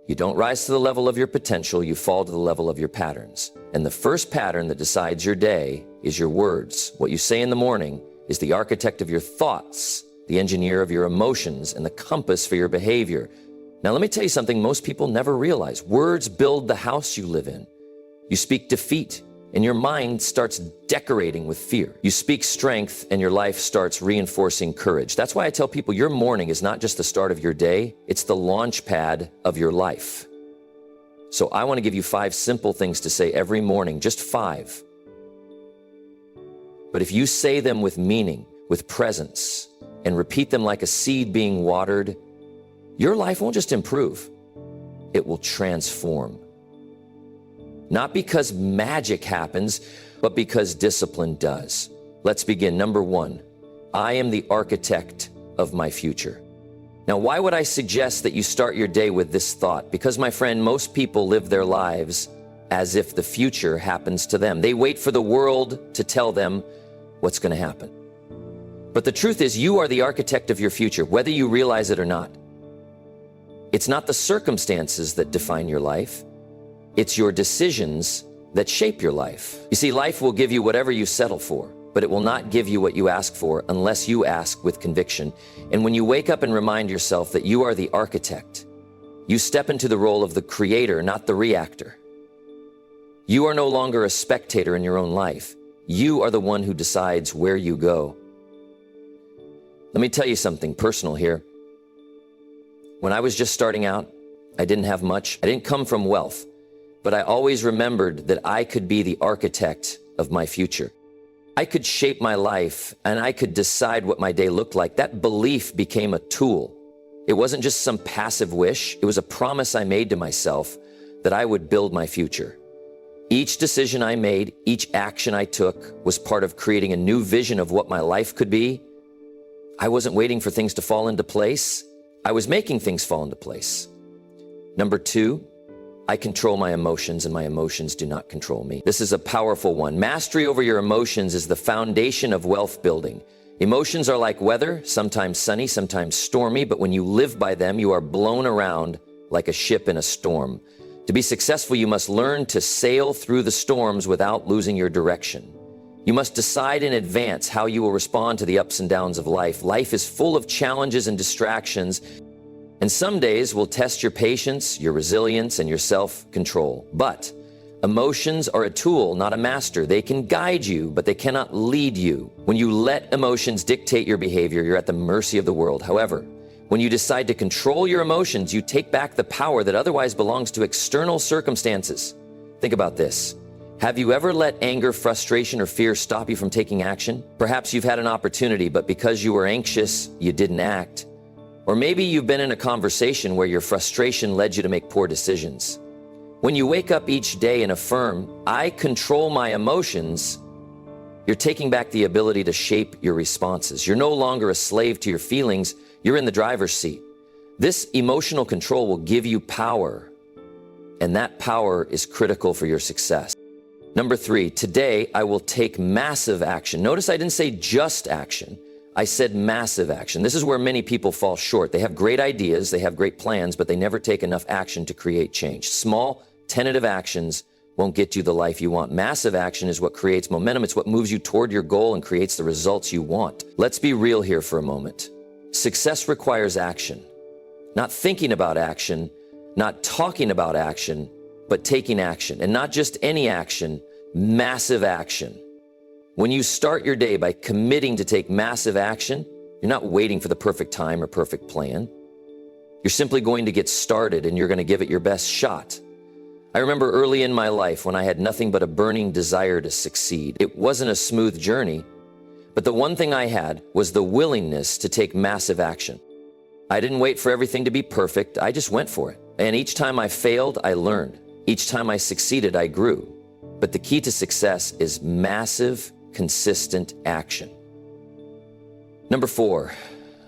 You don't rise to the level of your potential, you fall to the level of your patterns. And the first pattern that decides your day is your words. What you say in the morning is the architect of your thoughts, the engineer of your emotions, and the compass for your behavior. Now, let me tell you something most people never realize. Words build the house you live in. You speak defeat, and your mind starts decorating with fear. You speak strength, and your life starts reinforcing courage. That's why I tell people your morning is not just the start of your day, it's the launch pad of your life. So I want to give you 5 simple things to say every morning, just 5. But if you say them with meaning, with presence, and repeat them like a seed being watered, your life won't just improve, it will transform. Not because magic happens, but because discipline does. Let's begin. Number 1, I am the architect of my future. Now, why would I suggest that you start your day with this thought? Because, my friend, most people live their lives as if the future happens to them. They wait for the world to tell them what's going to happen. But the truth is, you are the architect of your future, whether you realize it or not. It's not the circumstances that define your life. It's your decisions that shape your life. You see, life will give you whatever you settle for, but it will not give you what you ask for unless you ask with conviction. And when you wake up and remind yourself that you are the architect, you step into the role of the creator, not the reactor. You are no longer a spectator in your own life. You are the one who decides where you go. Let me tell you something personal here. When I was just starting out, I didn't have much. I didn't come from wealth. But I always remembered that I could be the architect of my future. I could shape my life and I could decide what my day looked like. That belief became a tool. It wasn't just some passive wish. It was a promise I made to myself that I would build my future. Each decision I made, each action I took was part of creating a new vision of what my life could be. I wasn't waiting for things to fall into place. I was making things fall into place. Number 2, I control my emotions and my emotions do not control me. This is a powerful one. Mastery over your emotions is the foundation of wealth building. Emotions are like weather, sometimes sunny, sometimes stormy, but when you live by them, you are blown around like a ship in a storm. To be successful, you must learn to sail through the storms without losing your direction. You must decide in advance how you will respond to the ups and downs of life. Life is full of challenges and distractions, and some days will test your patience, your resilience, and your self-control. But emotions are a tool, not a master. They can guide you, but they cannot lead you. When you let emotions dictate your behavior, you're at the mercy of the world. However, when you decide to control your emotions, you take back the power that otherwise belongs to external circumstances. Think about this. Have you ever let anger, frustration, or fear stop you from taking action? Perhaps you've had an opportunity, but because you were anxious, you didn't act. Or maybe you've been in a conversation where your frustration led you to make poor decisions. When you wake up each day and affirm, I control my emotions, you're taking back the ability to shape your responses. You're no longer a slave to your feelings, you're in the driver's seat. This emotional control will give you power, and that power is critical for your success. Number 3, today I will take massive action. Notice I didn't say just action. I said massive action. This is where many people fall short. They have great ideas, they have great plans, but they never take enough action to create change. Small, tentative actions won't get you the life you want. Massive action is what creates momentum. It's what moves you toward your goal and creates the results you want. Let's be real here for a moment. Success requires action. Not thinking about action, not talking about action, but taking action. And not just any action, massive action. When you start your day by committing to take massive action, you're not waiting for the perfect time or perfect plan. You're simply going to get started and you're going to give it your best shot. I remember early in my life when I had nothing but a burning desire to succeed. It wasn't a smooth journey, but the one thing I had was the willingness to take massive action. I didn't wait for everything to be perfect. I just went for it. And each time I failed, I learned. Each time I succeeded, I grew. But the key to success is massive, consistent action. Number 4,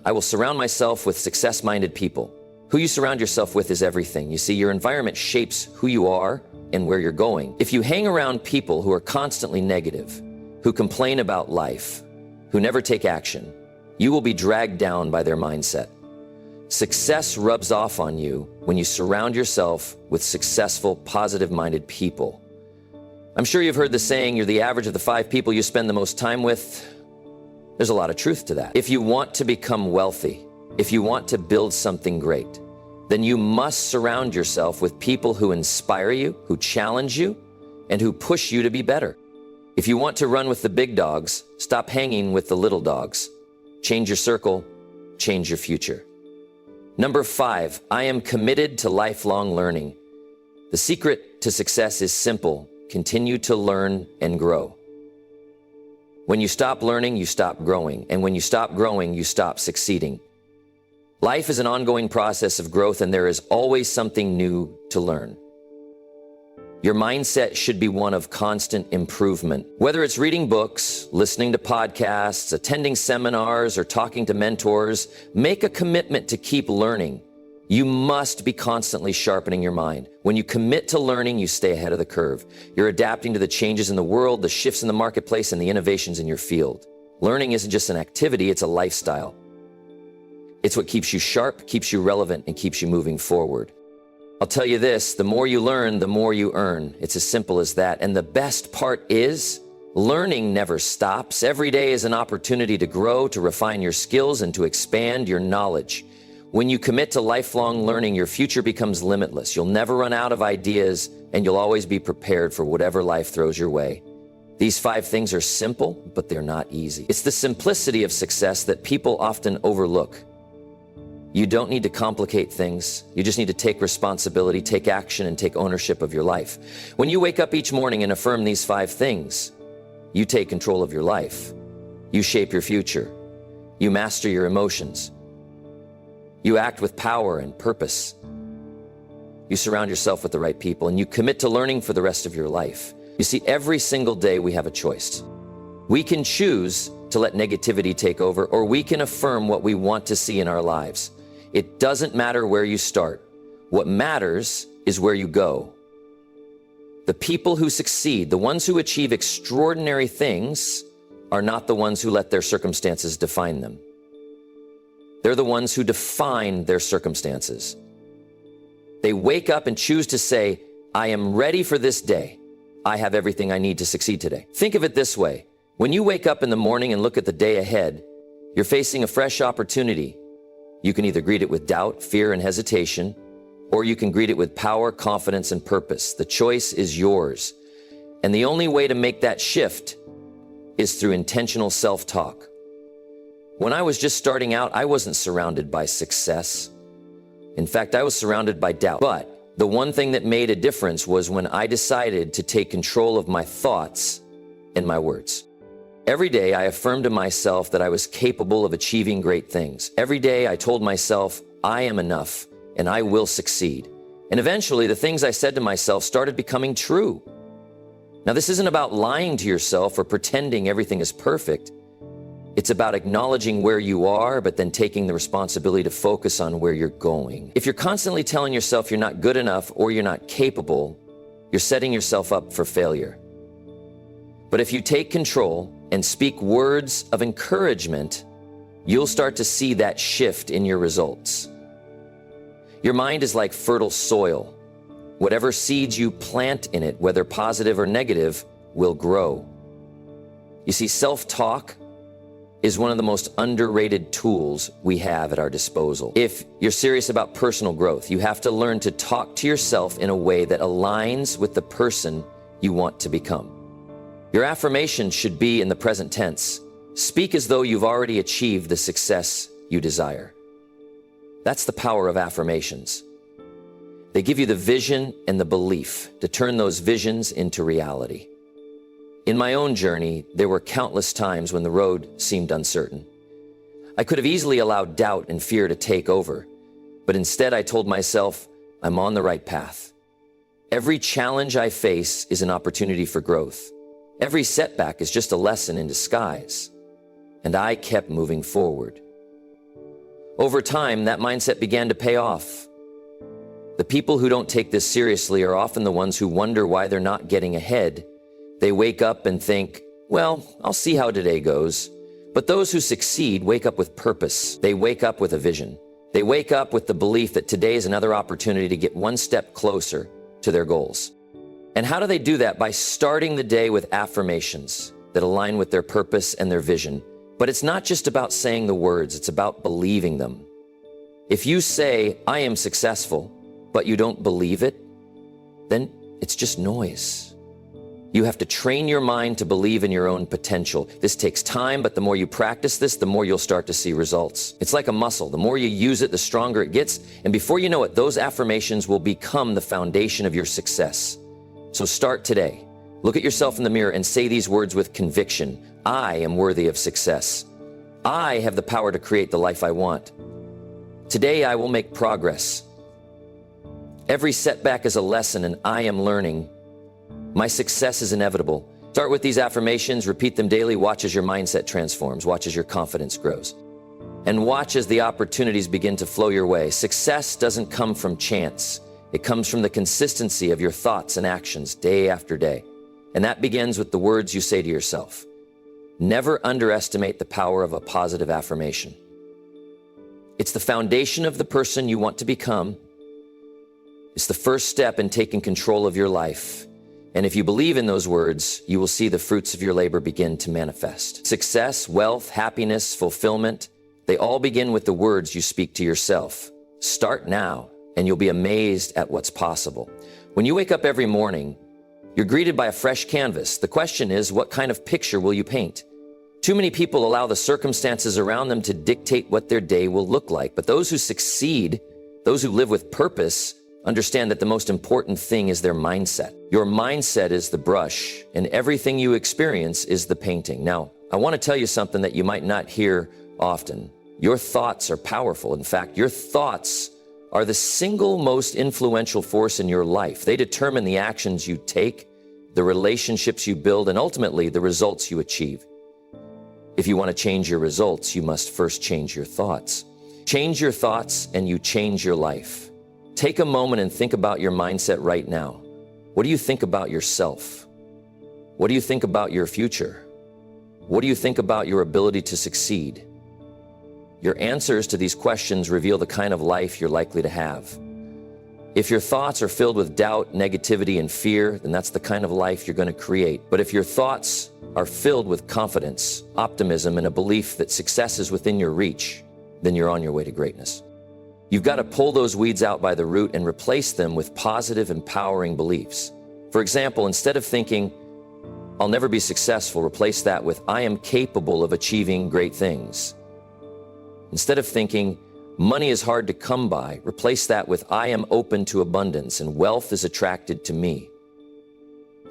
I will surround myself with success-minded people. Who you surround yourself with is everything. You see, your environment shapes who you are and where you're going. If you hang around people who are constantly negative, who complain about life, who never take action, you will be dragged down by their mindset. Success rubs off on you when you surround yourself with successful, positive-minded people. I'm sure you've heard the saying, you're the average of the 5 people you spend the most time with. There's a lot of truth to that. If you want to become wealthy, if you want to build something great, then you must surround yourself with people who inspire you, who challenge you, and who push you to be better. If you want to run with the big dogs, stop hanging with the little dogs. Change your circle, change your future. Number 5, I am committed to lifelong learning. The secret to success is simple. Continue to learn and grow. When you stop learning, you stop growing. And when you stop growing, you stop succeeding. Life is an ongoing process of growth, and there is always something new to learn. Your mindset should be one of constant improvement. Whether it's reading books, listening to podcasts, attending seminars, or talking to mentors, make a commitment to keep learning. You must be constantly sharpening your mind. When you commit to learning, you stay ahead of the curve. You're adapting to the changes in the world, the shifts in the marketplace, and the innovations in your field. Learning isn't just an activity, it's a lifestyle. It's what keeps you sharp, keeps you relevant, and keeps you moving forward. I'll tell you this, the more you learn, the more you earn. It's as simple as that. And the best part is, learning never stops. Every day is an opportunity to grow, to refine your skills, and to expand your knowledge. When you commit to lifelong learning, your future becomes limitless. You'll never run out of ideas, and you'll always be prepared for whatever life throws your way. These 5 things are simple, but they're not easy. It's the simplicity of success that people often overlook. You don't need to complicate things. You just need to take responsibility, take action, and take ownership of your life. When you wake up each morning and affirm these 5 things, you take control of your life. You shape your future. You master your emotions. You act with power and purpose. You surround yourself with the right people, and you commit to learning for the rest of your life. You see, every single day we have a choice. We can choose to let negativity take over, or we can affirm what we want to see in our lives. It doesn't matter where you start. What matters is where you go. The people who succeed, the ones who achieve extraordinary things, are not the ones who let their circumstances define them. They're the ones who define their circumstances. They wake up and choose to say, I am ready for this day. I have everything I need to succeed today. Think of it this way. When you wake up in the morning and look at the day ahead, you're facing a fresh opportunity. You can either greet it with doubt, fear, and hesitation, or you can greet it with power, confidence, and purpose. The choice is yours. And the only way to make that shift is through intentional self-talk. When I was just starting out, I wasn't surrounded by success. In fact, I was surrounded by doubt. But the one thing that made a difference was when I decided to take control of my thoughts and my words. Every day, I affirmed to myself that I was capable of achieving great things. Every day, I told myself, I am enough and I will succeed. And eventually, the things I said to myself started becoming true. Now, this isn't about lying to yourself or pretending everything is perfect. It's about acknowledging where you are, but then taking the responsibility to focus on where you're going. If you're constantly telling yourself you're not good enough or you're not capable, you're setting yourself up for failure. But if you take control and speak words of encouragement, you'll start to see that shift in your results. Your mind is like fertile soil. Whatever seeds you plant in it, whether positive or negative, will grow. You see, self-talk is one of the most underrated tools we have at our disposal. If you're serious about personal growth, you have to learn to talk to yourself in a way that aligns with the person you want to become. Your affirmations should be in the present tense. Speak as though you've already achieved the success you desire. That's the power of affirmations. They give you the vision and the belief to turn those visions into reality. In my own journey, there were countless times when the road seemed uncertain. I could have easily allowed doubt and fear to take over, but instead I told myself, I'm on the right path. Every challenge I face is an opportunity for growth. Every setback is just a lesson in disguise. And I kept moving forward. Over time, that mindset began to pay off. The people who don't take this seriously are often the ones who wonder why they're not getting ahead. They wake up and think, well, I'll see how today goes. But those who succeed wake up with purpose. They wake up with a vision. They wake up with the belief that today is another opportunity to get one step closer to their goals. And how do they do that? By starting the day with affirmations that align with their purpose and their vision. But it's not just about saying the words, it's about believing them. If you say, I am successful, but you don't believe it, then it's just noise. You have to train your mind to believe in your own potential. This takes time, but the more you practice this, the more you'll start to see results. It's like a muscle. The more you use it, the stronger it gets. And before you know it, those affirmations will become the foundation of your success. So start today. Look at yourself in the mirror and say these words with conviction. I am worthy of success. I have the power to create the life I want. Today, I will make progress. Every setback is a lesson, and I am learning. My success is inevitable. Start with these affirmations, repeat them daily, watch as your mindset transforms, watch as your confidence grows, and watch as the opportunities begin to flow your way. Success doesn't come from chance. It comes from the consistency of your thoughts and actions day after day. And that begins with the words you say to yourself. Never underestimate the power of a positive affirmation. It's the foundation of the person you want to become. It's the first step in taking control of your life. And if you believe in those words, you will see the fruits of your labor begin to manifest. Success, wealth, happiness, fulfillment, they all begin with the words you speak to yourself. Start now, and you'll be amazed at what's possible. When you wake up every morning, you're greeted by a fresh canvas. The question is, what kind of picture will you paint? Too many people allow the circumstances around them to dictate what their day will look like. But those who succeed, those who live with purpose, understand that the most important thing is their mindset. Your mindset is the brush, and everything you experience is the painting. Now, I want to tell you something that you might not hear often. Your thoughts are powerful. In fact, your thoughts are the single most influential force in your life. They determine the actions you take, the relationships you build, and ultimately the results you achieve. If you want to change your results, you must first change your thoughts. Change your thoughts and you change your life. Take a moment and think about your mindset right now. What do you think about yourself? What do you think about your future? What do you think about your ability to succeed? Your answers to these questions reveal the kind of life you're likely to have. If your thoughts are filled with doubt, negativity, and fear, then that's the kind of life you're going to create. But if your thoughts are filled with confidence, optimism, and a belief that success is within your reach, then you're on your way to greatness. You've got to pull those weeds out by the root and replace them with positive, empowering beliefs. For example, instead of thinking, I'll never be successful, replace that with, I am capable of achieving great things. Instead of thinking, money is hard to come by, replace that with, I am open to abundance and wealth is attracted to me.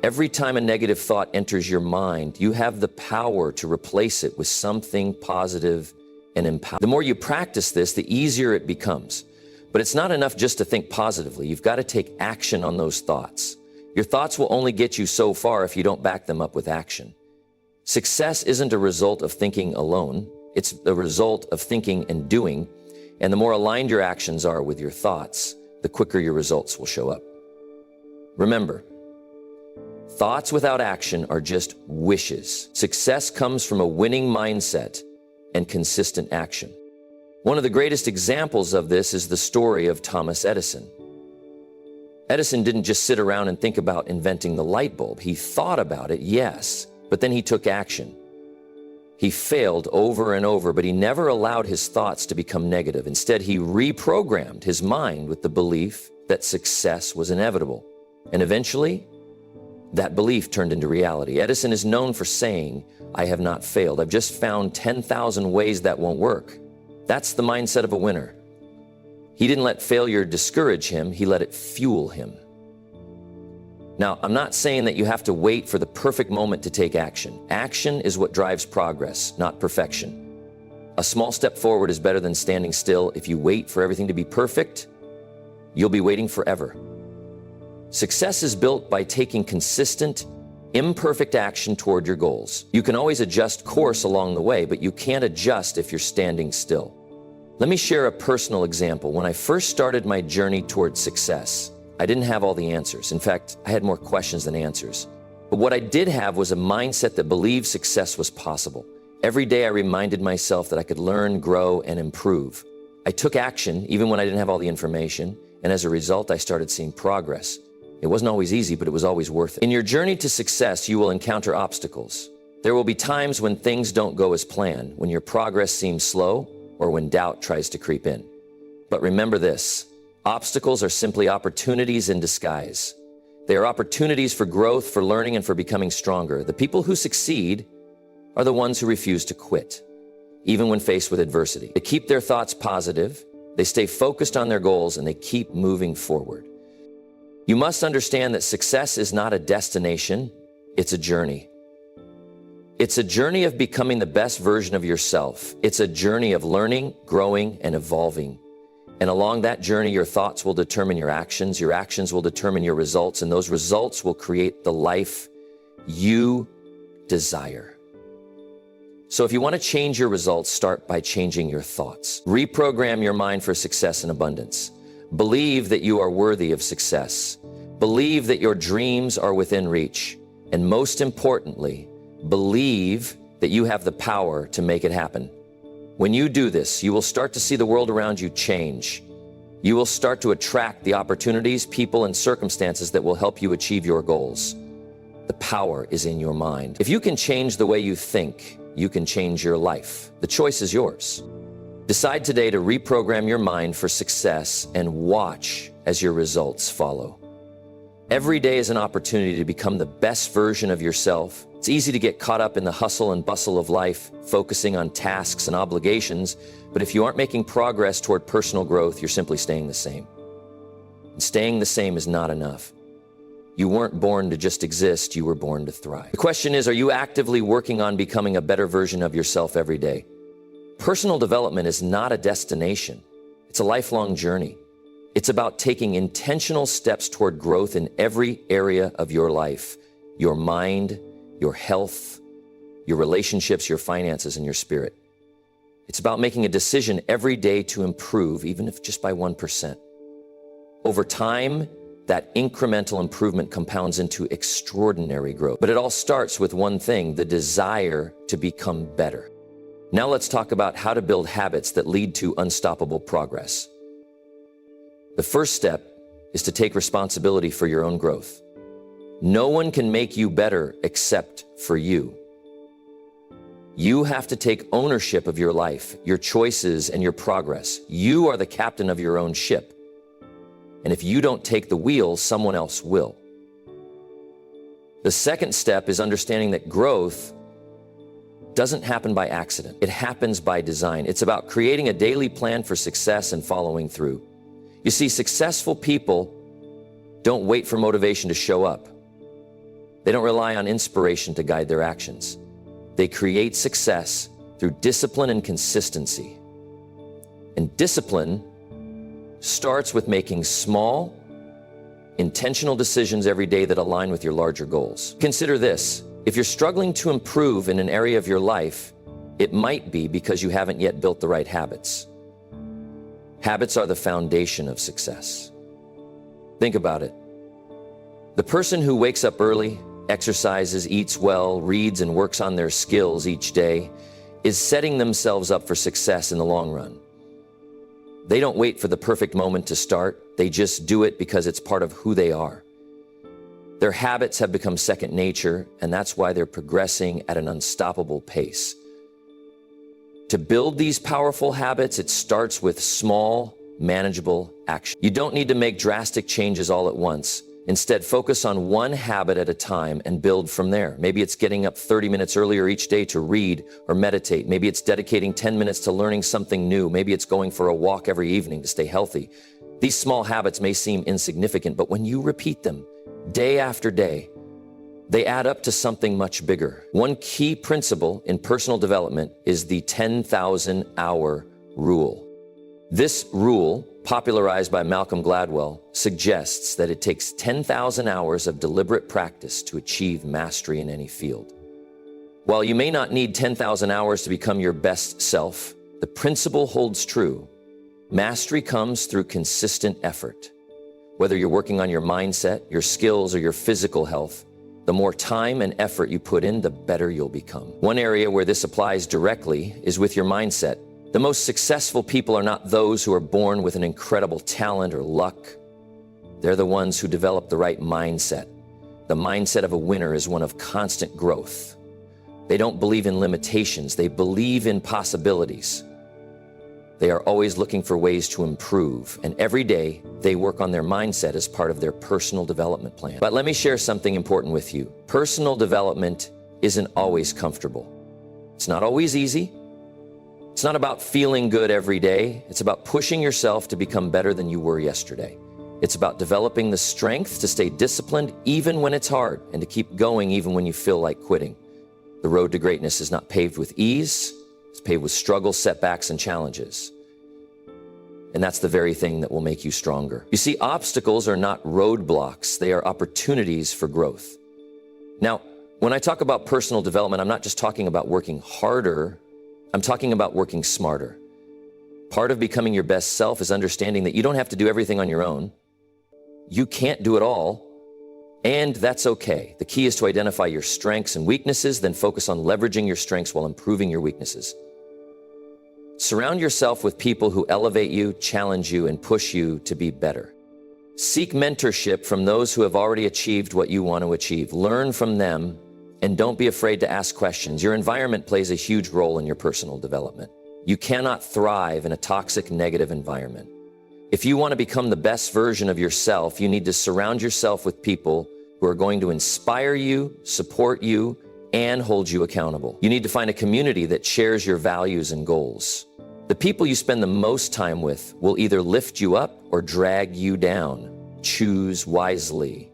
Every time a negative thought enters your mind, you have the power to replace it with something positive and empowering. The more you practice this, the easier it becomes. But it's not enough just to think positively. You've got to take action on those thoughts. Your thoughts will only get you so far if you don't back them up with action. Success isn't a result of thinking alone. It's the result of thinking and doing. And the more aligned your actions are with your thoughts, the quicker your results will show up. Remember, thoughts without action are just wishes. Success comes from a winning mindset and consistent action. One of the greatest examples of this is the story of Thomas Edison. Edison didn't just sit around and think about inventing the light bulb. He thought about it, yes, but then he took action. He failed over and over, but he never allowed his thoughts to become negative. Instead, he reprogrammed his mind with the belief that success was inevitable. And eventually, that belief turned into reality. Edison is known for saying, I have not failed. I've just found 10,000 ways that won't work. That's the mindset of a winner. He didn't let failure discourage him. He let it fuel him. Now, I'm not saying that you have to wait for the perfect moment to take action. Action is what drives progress, not perfection. A small step forward is better than standing still. If you wait for everything to be perfect, you'll be waiting forever. Success is built by taking consistent, imperfect action toward your goals. You can always adjust course along the way, but you can't adjust if you're standing still. Let me share a personal example. When I first started my journey toward success, I didn't have all the answers. In fact, I had more questions than answers. But what I did have was a mindset that believed success was possible. Every day I reminded myself that I could learn, grow, and improve. I took action even when I didn't have all the information, and as a result, I started seeing progress. It wasn't always easy, but it was always worth it. In your journey to success, you will encounter obstacles. There will be times when things don't go as planned, when your progress seems slow, or when doubt tries to creep in. But remember this, obstacles are simply opportunities in disguise. They are opportunities for growth, for learning, and for becoming stronger. The people who succeed are the ones who refuse to quit, even when faced with adversity. They keep their thoughts positive, they stay focused on their goals, and they keep moving forward. You must understand that success is not a destination, it's a journey. It's a journey of becoming the best version of yourself. It's a journey of learning, growing, and evolving. And along that journey, your thoughts will determine your actions will determine your results, and those results will create the life you desire. So if you want to change your results, start by changing your thoughts. Reprogram your mind for success and abundance. Believe that you are worthy of success. Believe that your dreams are within reach. And most importantly, believe that you have the power to make it happen. When you do this, you will start to see the world around you change. You will start to attract the opportunities, people, and circumstances that will help you achieve your goals. The power is in your mind. If you can change the way you think, you can change your life. The choice is yours. Decide today to reprogram your mind for success and watch as your results follow. Every day is an opportunity to become the best version of yourself. It's easy to get caught up in the hustle and bustle of life, focusing on tasks and obligations, but if you aren't making progress toward personal growth, you're simply staying the same. And staying the same is not enough. You weren't born to just exist, you were born to thrive. The question is, are you actively working on becoming a better version of yourself every day? Personal development is not a destination. It's a lifelong journey. It's about taking intentional steps toward growth in every area of your life, your mind, your health, your relationships, your finances, and your spirit. It's about making a decision every day to improve, even if just by 1%. Over time, that incremental improvement compounds into extraordinary growth. But it all starts with one thing, the desire to become better. Now let's talk about how to build habits that lead to unstoppable progress. The first step is to take responsibility for your own growth. No one can make you better except for you. You have to take ownership of your life, your choices, and your progress. You are the captain of your own ship. And if you don't take the wheel, someone else will. The second step is understanding that growth doesn't happen by accident. It happens by design. It's about creating a daily plan for success and following through. You see, successful people don't wait for motivation to show up. They don't rely on inspiration to guide their actions. They create success through discipline and consistency. And discipline starts with making small, intentional decisions every day that align with your larger goals. Consider this. If you're struggling to improve in an area of your life, it might be because you haven't yet built the right habits. Habits are the foundation of success. Think about it. The person who wakes up early, exercises, eats well, reads, and works on their skills each day is setting themselves up for success in the long run. They don't wait for the perfect moment to start. They just do it because it's part of who they are. Their habits have become second nature, and that's why they're progressing at an unstoppable pace. To build these powerful habits, it starts with small, manageable action. You don't need to make drastic changes all at once. Instead, focus on one habit at a time and build from there. Maybe it's getting up 30 minutes earlier each day to read or meditate. Maybe it's dedicating 10 minutes to learning something new. Maybe it's going for a walk every evening to stay healthy. These small habits may seem insignificant, but when you repeat them day after day, they add up to something much bigger. One key principle in personal development is the 10,000-hour rule. This rule, popularized by Malcolm Gladwell, suggests that it takes 10,000 hours of deliberate practice to achieve mastery in any field. While you may not need 10,000 hours to become your best self, the principle holds true. Mastery comes through consistent effort. Whether you're working on your mindset, your skills, or your physical health, the more time and effort you put in, the better you'll become. One area where this applies directly is with your mindset. The most successful people are not those who are born with an incredible talent or luck. They're the ones who develop the right mindset. The mindset of a winner is one of constant growth. They don't believe in limitations. They believe in possibilities. They are always looking for ways to improve, and every day they work on their mindset as part of their personal development plan. But let me share something important with you. Personal development isn't always comfortable. It's not always easy. It's not about feeling good every day. It's about pushing yourself to become better than you were yesterday. It's about developing the strength to stay disciplined even when it's hard and to keep going even when you feel like quitting. The road to greatness is not paved with ease. It's paved with struggles, setbacks, and challenges. And that's the very thing that will make you stronger. You see, obstacles are not roadblocks. They are opportunities for growth. Now, when I talk about personal development, I'm not just talking about working harder. I'm talking about working smarter. Part of becoming your best self is understanding that you don't have to do everything on your own. You can't do it all, and that's okay. The key is to identify your strengths and weaknesses, then focus on leveraging your strengths while improving your weaknesses. Surround yourself with people who elevate you, challenge you, and push you to be better. Seek mentorship from those who have already achieved what you want to achieve. Learn from them, and don't be afraid to ask questions. Your environment plays a huge role in your personal development. You cannot thrive in a toxic, negative environment. If you want to become the best version of yourself, you need to surround yourself with people who are going to inspire you, support you, and hold you accountable. You need to find a community that shares your values and goals. The people you spend the most time with will either lift you up or drag you down. Choose wisely.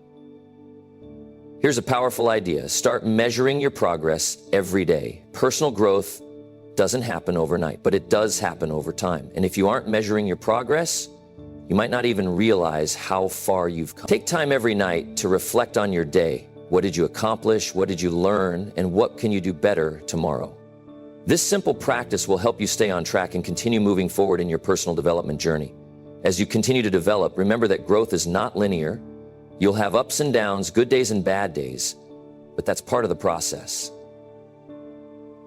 Here's a powerful idea. Start measuring your progress every day. Personal growth doesn't happen overnight, but it does happen over time. And if you aren't measuring your progress, you might not even realize how far you've come. Take time every night to reflect on your day. What did you accomplish? What did you learn? And what can you do better tomorrow? This simple practice will help you stay on track and continue moving forward in your personal development journey. As you continue to develop, remember that growth is not linear. You'll have ups and downs, good days and bad days, but that's part of the process.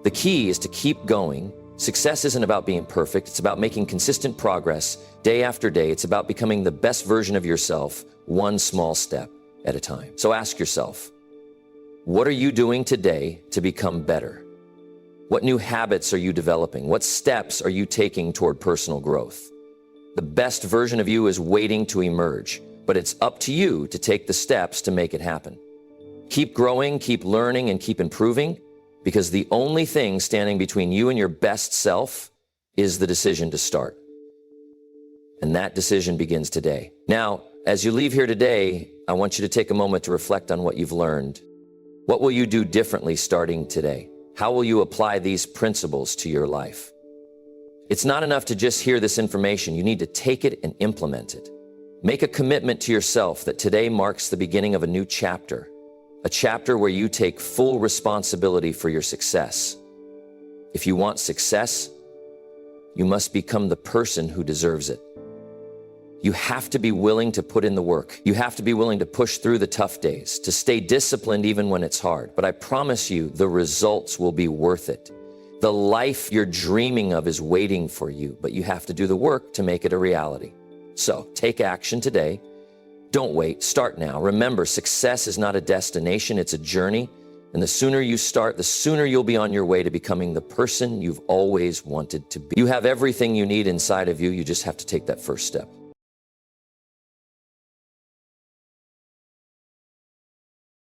The key is to keep going. Success isn't about being perfect. It's about making consistent progress day after day. It's about becoming the best version of yourself, one small step at a time. So ask yourself, what are you doing today to become better? What new habits are you developing? What steps are you taking toward personal growth? The best version of you is waiting to emerge, but it's up to you to take the steps to make it happen. Keep growing, keep learning, and keep improving, because the only thing standing between you and your best self is the decision to start. And that decision begins today. Now, as you leave here today, I want you to take a moment to reflect on what you've learned. What will you do differently starting today? How will you apply these principles to your life? It's not enough to just hear this information. You need to take it and implement it. Make a commitment to yourself that today marks the beginning of a new chapter, a chapter where you take full responsibility for your success. If you want success, you must become the person who deserves it. You have to be willing to put in the work. You have to be willing to push through the tough days, to stay disciplined even when it's hard. But I promise you, the results will be worth it. The life you're dreaming of is waiting for you, but you have to do the work to make it a reality. So take action today. Don't wait. Start now. Remember, success is not a destination. It's a journey. And the sooner you start, the sooner you'll be on your way to becoming the person you've always wanted to be. You have everything you need inside of you. You just have to take that first step.